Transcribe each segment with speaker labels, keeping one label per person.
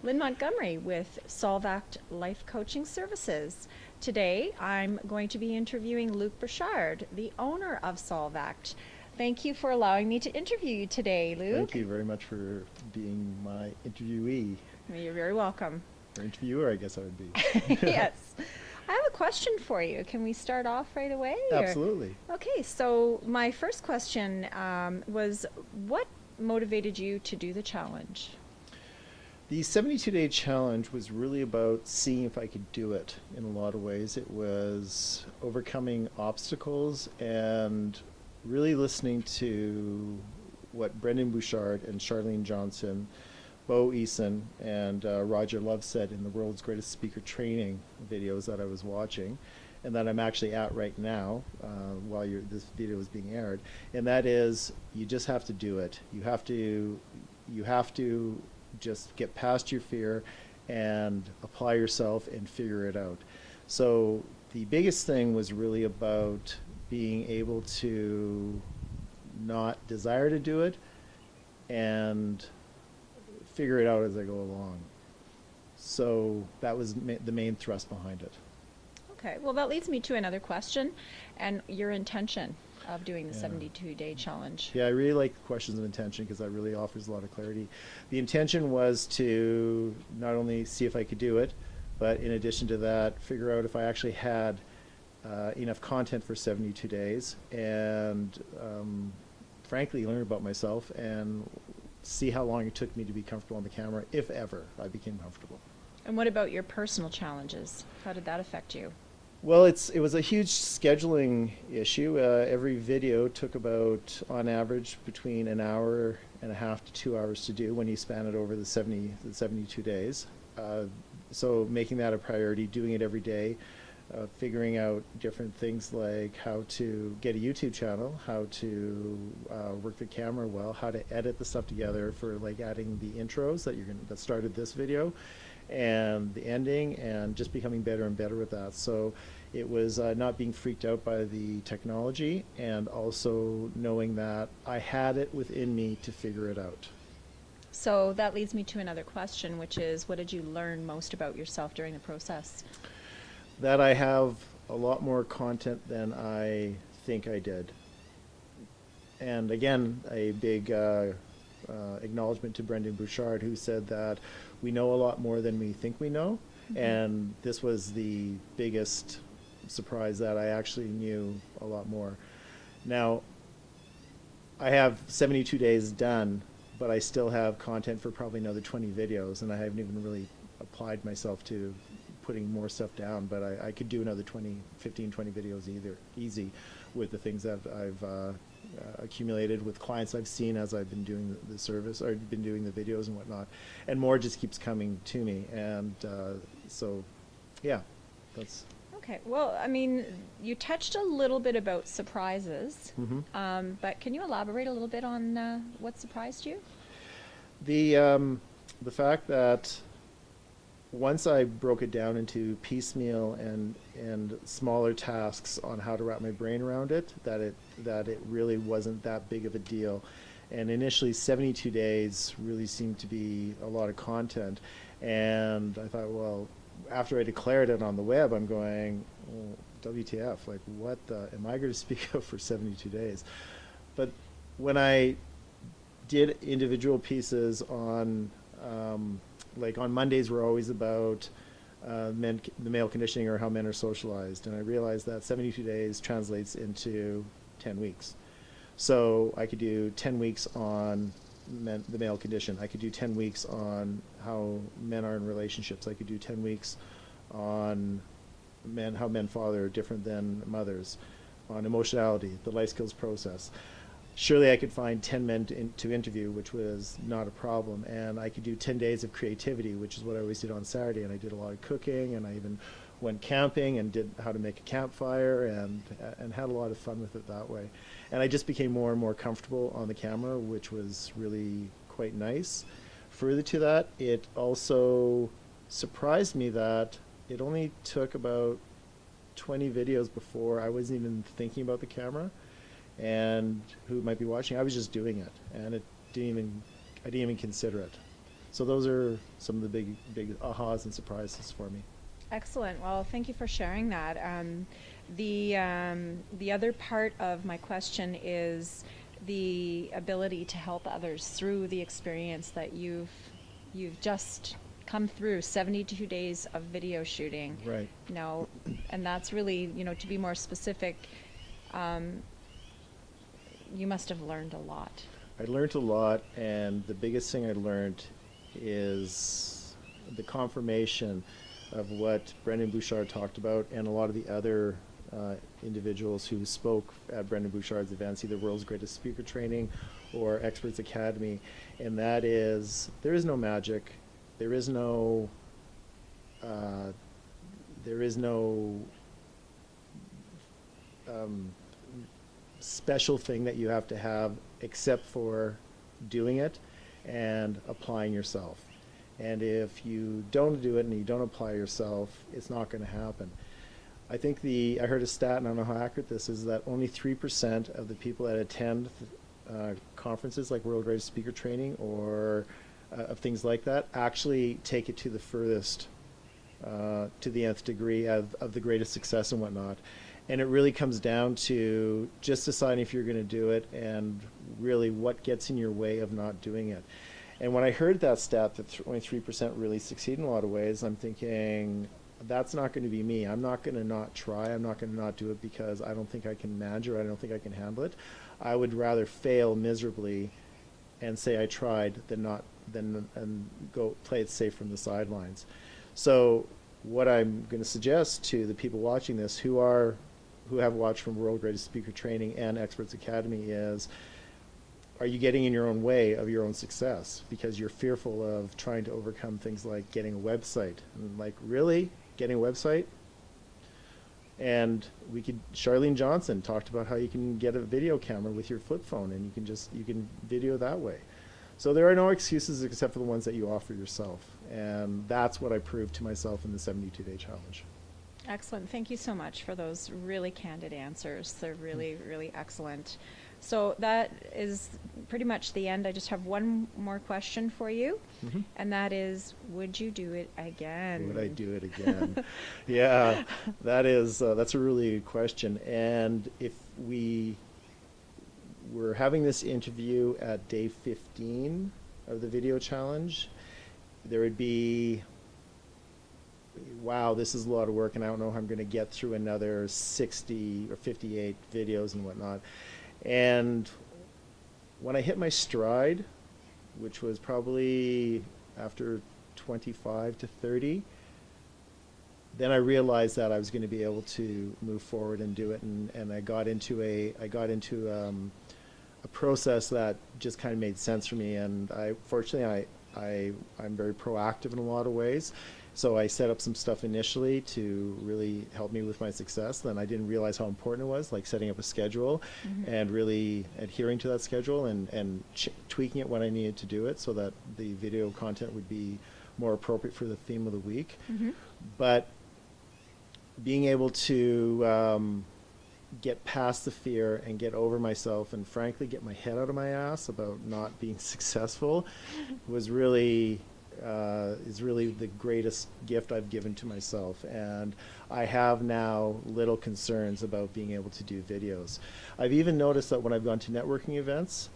Speaker 1: Lynne Montgomery with Solvact Life Coaching Services. Today I'm going to be interviewing Luc Bouchard, the owner of Solvact. Thank you for allowing me to interview you today,
Speaker 2: Thank
Speaker 1: Luc.
Speaker 2: you very much for being my interviewee,
Speaker 1: You're very welcome.
Speaker 2: or interviewer, I guess I would be.
Speaker 1: Yes. I have a question for you. Can we start off right away? Or?
Speaker 2: Absolutely.
Speaker 1: Okay, so my first question was what motivated you to do the challenge?
Speaker 2: The 72-day challenge was really about seeing if I could do it in a lot of ways. It was overcoming obstacles and really listening to what Brendan Bouchard and Charlene Johnson, Bo Eason, and Roger Love said in the World's Greatest Speaker Training videos that I was watching, and that I'm actually at right now while this video is being aired. And that is, you just have to do it. You have to just get past your fear and apply yourself and figure it out. So the biggest thing was really about being able to not desire to do it and figure it out as I go along. So that was the main thrust behind it.
Speaker 1: Okay, well, that leads me to another question and your intention of doing the
Speaker 2: Yeah.
Speaker 1: 72-day challenge.
Speaker 2: Yeah, I really like questions of intention because that really offers a lot of clarity. The intention was to not only see if I could do it, but in addition to that, figure out if I actually had enough content for 72 days and frankly learn about myself and see how long it took me to be comfortable on the camera, if ever I became comfortable.
Speaker 1: And what about your personal challenges? How did that affect you?
Speaker 2: Well, it was a huge scheduling issue. Every video took about, on average, between an hour and a half to 2 hours to do when you span it over the 72 days. So making that a priority, doing it every day, figuring out different things like how to get a YouTube channel, how to work the camera well, how to edit the stuff together for like adding the intros that started this video, and the ending, and just becoming better and better with that. So it was not being freaked out by the technology, and also knowing that I had it within me to figure it out.
Speaker 1: So that leads me to another question, which is what did you learn most about yourself during the process?
Speaker 2: That I have a lot more content than I think I did. And again, a big acknowledgement to Brendan Bouchard, who said that we know a lot more than we think we know. Mm-hmm. And this was the biggest surprise, that I actually knew a lot more. Now, I have 72 days done, but I still have content for probably another 20 videos, and I haven't even really applied myself to putting more stuff down, but I could do another 15, 20 videos easy with the things that I've accumulated with clients I've seen as I've been doing the service, or been doing the videos and whatnot, and more just keeps coming to me. And so yeah, that's
Speaker 1: Okay, well, I mean, you touched a little bit about surprises, but can you elaborate a little bit on what surprised you?
Speaker 2: the fact that once I broke it down into piecemeal and smaller tasks on how to wrap my brain around it, that it really wasn't that big of a deal. And initially 72 days really seemed to be a lot of content, and I thought, well, after I declared it on the web, I'm going, well, WTF, like what am I going to speak of for 72 days? But when I did individual pieces on like on Mondays were always about the male conditioning, or how men are socialized, and I realized that 72 days translates into 10 weeks. So I could do 10 weeks on the male condition. I could do 10 weeks on how men are in relationships. I could do 10 weeks on how men father are different than mothers, on emotionality, the life skills process. Surely I could find 10 men to interview, which was not a problem. And I could do 10 days of creativity, which is what I always did on Saturday. And I did a lot of cooking, and I even went camping and did how to make a campfire, and had a lot of fun with it that way. And I just became more and more comfortable on the camera, which was really quite nice. Further to that, it also surprised me that it only took about 20 videos before I wasn't even thinking about the camera. And who might be watching, I was just doing it, and I didn't even consider it. So those are some of the big ahas and surprises for me.
Speaker 1: Excellent. Well, thank you for sharing that. The other part of my question is the ability to help others through the experience that you've just come through, 72 days of video shooting.
Speaker 2: Right.
Speaker 1: Now, and that's really, to be more specific, you must have learned a lot.
Speaker 2: I learned a lot, and the biggest thing I learned is the confirmation of what Brendan Bouchard talked about, and a lot of the other individuals who spoke at Brendan Bouchard's events, either World's Greatest Speaker Training or Experts Academy, and that is, there is no magic, there is no special thing that you have to have, except for doing it and applying yourself. And if you don't do it and you don't apply yourself, it's not going to happen. I think I heard a stat, and I don't know how accurate this is, that only 3% of the people that attend conferences like World Greatest Speaker Training or of things like that actually take it to the furthest, to the nth degree of the greatest success and whatnot. And it really comes down to just deciding if you're going to do it and really what gets in your way of not doing it. And when I heard that stat that only 3% really succeed in a lot of ways, I'm thinking, that's not going to be me. I'm not going to not try. I'm not going to not do it because I don't think I can manage it or I don't think I can handle it. I would rather fail miserably and say I tried than go play it safe from the sidelines. So what I'm going to suggest to the people watching this who have watched from World Greatest Speaker Training and Experts Academy is, are you getting in your own way of your own success because you're fearful of trying to overcome things like getting a website? And like, really? Getting a website? And Charlene Johnson talked about how you can get a video camera with your flip phone and you can video that way. So there are no excuses except for the ones that you offer yourself. And that's what I proved to myself in the 72-day challenge.
Speaker 1: Excellent. Thank you so much for those really candid answers. They're really, really excellent. So that is pretty much the end. I just have one more question for you, and that is, would you do it again?
Speaker 2: Would I do it again? Yeah, that's a really good question. And if we were having this interview at day 15 of the video challenge, there would be, wow, this is a lot of work, and I don't know how I'm going to get through another 60 or 58 videos and whatnot. And when I hit my stride, which was probably after 25 to 30, then I realized that I was going to be able to move forward and do it, and I got into a process that just kind of made sense for me. And fortunately I'm very proactive in a lot of ways. So I set up some stuff initially to really help me with my success. Then I didn't realize how important it was, like setting up a schedule and really adhering to that schedule and tweaking it when I needed to do it so that the video content would be more appropriate for the theme of the week. But being able to get past the fear and get over myself and frankly get my head out of my ass about not being successful was really is really the greatest gift I've given to myself. And I have now little concerns about being able to do videos. I've even noticed that when I've gone to networking events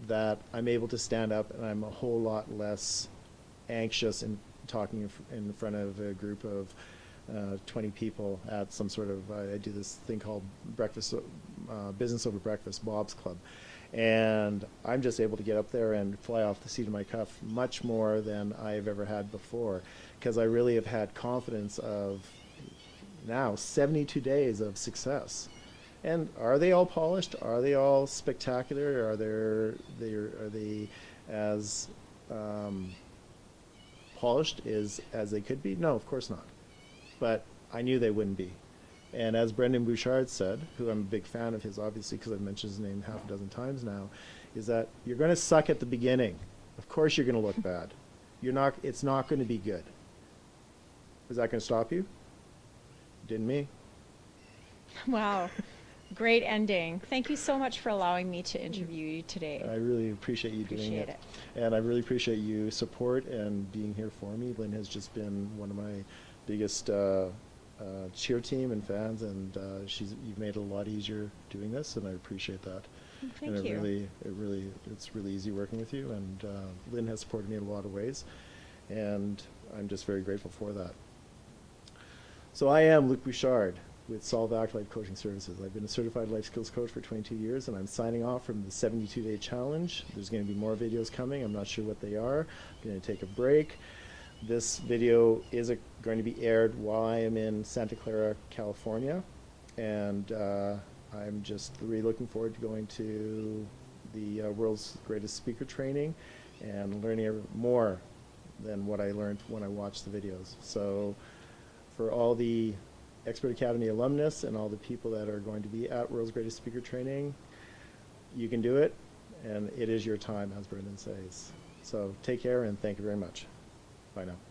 Speaker 2: that I'm able to stand up and I'm a whole lot less anxious in talking in front of a group of 20 people at some sort of, I do this thing called business over breakfast, Bob's Club. And I'm just able to get up there and fly off the seat of my cuff much more than I've ever had before, because I really have had confidence of now 72 days of success. And are they all polished? Are they all spectacular? Are they as polished as they could be? No, of course not. But I knew they wouldn't be. And as Brendan Bouchard said, who I'm a big fan of his, obviously, because I've mentioned his name half a dozen times now, is that you're going to suck at the beginning. Of course you're going to look bad. It's not going to be good. Is that going to stop you? Didn't me.
Speaker 1: Wow. Great ending. Thank you so much for allowing me to interview you today.
Speaker 2: I really appreciate you doing
Speaker 1: Appreciate
Speaker 2: it.
Speaker 1: it.
Speaker 2: And I really appreciate you support and being here for me. Lynne has just been one of my biggest cheer team and fans, and you've made it a lot easier doing this, and I appreciate that.
Speaker 1: Thank
Speaker 2: and
Speaker 1: you.
Speaker 2: it's really easy working with you, and Lynne has supported me in a lot of ways, and I'm just very grateful for that. So I am Luc Bouchard with Solvac Life Coaching Services. I've been a certified life skills coach for 22 years, and I'm signing off from the 72-day challenge. There's going to be more videos coming. I'm not sure what they are. I'm going to take a break. This video is going to be aired while I am in Santa Clara, California, and I'm just really looking forward to going to the world's greatest speaker training and learning more than what I learned when I watched the videos. So for all the Expert Academy alumnus and all the people that are going to be at World's Greatest Speaker Training, you can do it, and it is your time, as Brendan says. So take care, and thank you very much. Bye now.